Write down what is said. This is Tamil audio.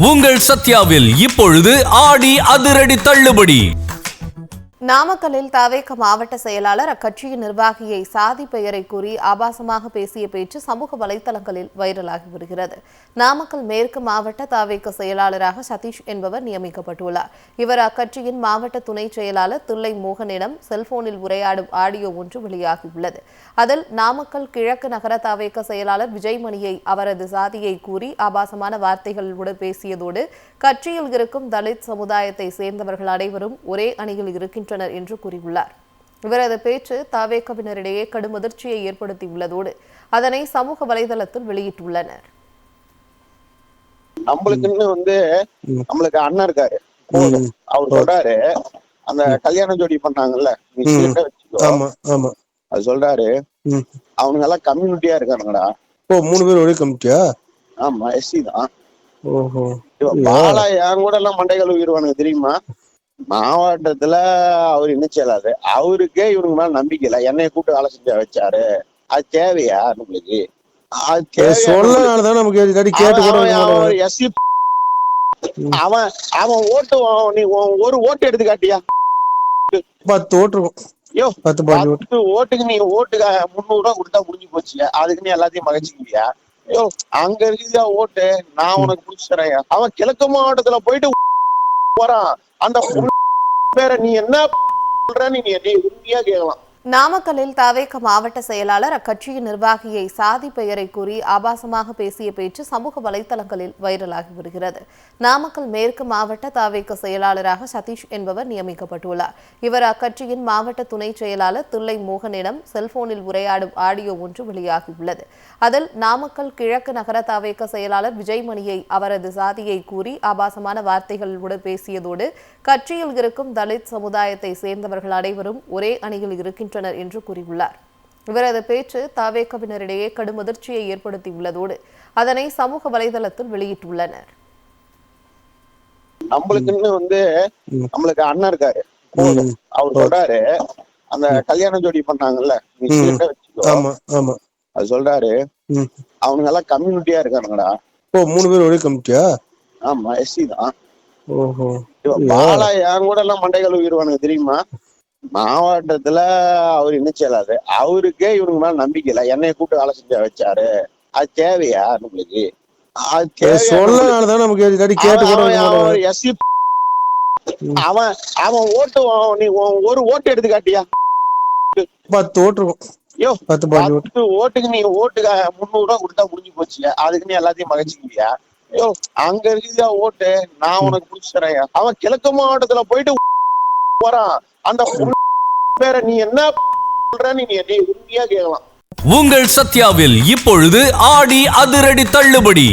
உங்கள் சத்யாவில் இப்பொழுது ஆடி அதிரடி தள்ளுபடி. நாமக்கல்லில் தவேக மாவட்ட செயலாளர் அக்கட்சியின் நிர்வாகியை சாதி பெயரை கூறி ஆபாசமாக பேசிய பேச்சு சமூக வலைதளங்களில் வைரலாகி வருகிறது. நாமக்கல் மேற்கு மாவட்ட தவேக செயலாளராக சதீஷ் என்பவர் நியமிக்கப்பட்டுள்ளார். இவர் அக்கட்சியின் மாவட்ட துணை செயலாளர் தில்லை மோகனிடம் செல்போனில் உரையாடும் ஆடியோ ஒன்று வெளியாகியுள்ளது. அதில் நாமக்கல் கிழக்கு நகர தவேக செயலாளர் விஜய்மணியை அவரது சாதியை கூறி ஆபாசமான வார்த்தைகளுடன் பேசியதோடு கட்சியில் இருக்கும் தலித் சமுதாயத்தை சேர்ந்தவர்கள் அனைவரும் ஒரே அணியில் இருக்கின்றனர் என்று கூறியுள்ளார். இவரது பேச்சு தவேகவினரிடையே கடும் அதிர்ச்சியை ஏற்படுத்தியுள்ளதோடு அதனை சமூக வலைதளத்தில் வெளியிட்டுள்ளனர். நம்மளுக்கு அண்ணன் இருக்காரு, அவர் சொல்றாரு அந்த கல்யாணம் ஜோடி பண்ணாங்கல்ல, அது சொல்றாரு அவங்க எல்லாம் கம்யூனிட்டியா இருக்கானுங்கடா. 3 பேர் ஒரே கமிட்டியா? ஆமா, எஸ்சி தான். பாலா என் கூட எல்லாம் மண்டைகள் உயிர்வானுங்க தெரியுமா? மாவட்டத்துல அவர் என்ன செய்யலாது, அவருக்கே இவனுக்கு மேல நம்பிக்கை இல்ல. என்னைய கூப்பிட்டு வேலை செஞ்ச வச்சாரு, அது தேவையா நம்மளுக்கு? எஸ்சி அவன் ஓட்டு, நீ ஒரு ஓட்டு எடுத்து காட்டியா? 10 ஓட்டு இருக்கும். 10 ஓட்டுக்கு நீ ஓட்டுக்கு 300 ரூபா கொடுத்தா முடிஞ்சு போச்சு. அதுக்கு நீ எல்லாத்தையும் மகிழ்ச்சிக்கிறியா? அங்க இருக்குதா ஓட்டு, நான் உனக்கு புடிச்சு தரேன். அவன் கிழக்கு மாவட்டத்துல போயிட்டு போறான். அந்த பேரை நீ என்ன சொல்ற, நீ உண்மையா கேட்கலாம். நாமக்கல்லில் தவேக மாவட்ட செயலாளர் அக்கட்சியின் நிர்வாகியை சாதி பெயரை கூறி ஆபாசமாக பேசிய பேச்சு சமூக வலைதளங்களில் வைரலாகி வருகிறது. நாமக்கல் மேற்கு மாவட்ட தவேக செயலாளராக சதீஷ் என்பவர் நியமிக்கப்பட்டுள்ளார். இவர் அக்கட்சியின் மாவட்ட துணை செயலாளர் தில்லை மோகனிடம் செல்போனில் உரையாடும் ஆடியோ ஒன்று வெளியாகியுள்ளது. அதில் நாமக்கல் கிழக்கு நகர தவேக செயலாளர் விஜய்மணியை அவரது சாதியை கூறி ஆபாசமான வார்த்தைகளுடன் பேசியதோடு கட்சியில் இருக்கும் தலித் சமுதாயத்தை சேர்ந்தவர்கள் அனைவரும் ஒரே அணியில் இருக்கின்றனர் என்று கூறியுள்ளார். இவரது பேச்சு தவேகவினரிடையே கடும் அதிர்ச்சியை ஏற்படுத்தியுள்ளதோடு அதனை சமூக வலைதளத்தில் வெளியிட்டுள்ளனர். நம்மளுக்கு அண்ணன் இருக்காரு, அவர் சொல்றாரு அந்த கல்யாணம் ஜோடி பண்ணாங்கல்ல, அது சொல்றாரு அவங்க எல்லாம் கம்யூனிட்டியா இருக்கானுங்கடா. 3 பேர் ஒரே கமிட்டியா? ஆமா, எஸ்சி தான். பாலா என் கூட எல்லாம் மண்டைகள் உயிர்வானுங்க தெரியுமா? மாவட்டத்துல அவர் என்ன செய்யலாது, அவருக்கே இவனுக்கு மேல நம்பிக்கை இல்ல. என்னைய கூப்பிட்டு வேலை செஞ்ச வச்சாரு, அது தேவையா நம்மளுக்கு? எஸ்சி அவன் ஓட்டு, நீ ஒரு ஓட்டு எடுத்து காட்டியா? 10 ஓட்டு இருக்கும். 10 ஓட்டுக்கு நீ ஓட்டுக்கு 300 ரூபா கொடுத்தா முடிஞ்சு போச்சு. அதுக்கு நீ எல்லாத்தையும் மகிழ்ச்சிக்கிறியா? அங்க இருக்குதா ஓட்டு, நான் உனக்கு புடிச்சு தரேன். அவன் கிழக்கு மாவட்டத்துல போயிட்டு போறான். அந்த பேரை நீ என்ன சொல்ற, நீ உண்மையா கேட்கலாம். உங்கள் சத்யாவில் இப்பொழுது ஆடி அதிரடி தள்ளுபடி.